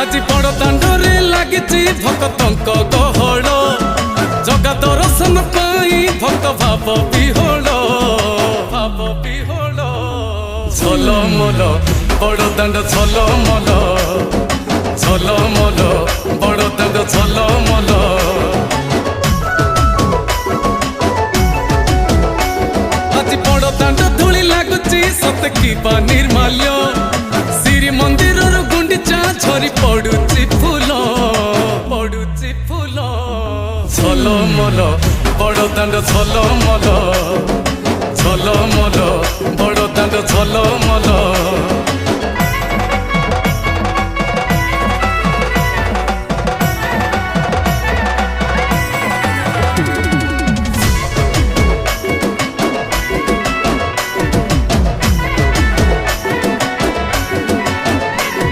आज बड़ दांडरे लागिची भक्तंक गहळ जगा दर्शन पाई भक्त भाव विहोल झलमल बड़ दांड झलमल झलमल बड़ दांड झलमल आज बड़ दांड धूली लागुची सत कि निर्माल्य श्री मंदिर गुंडीचा झरी पड़ुची फूल झलमल बड़ दांड झलमल झलमल बड़ दांड झलमल।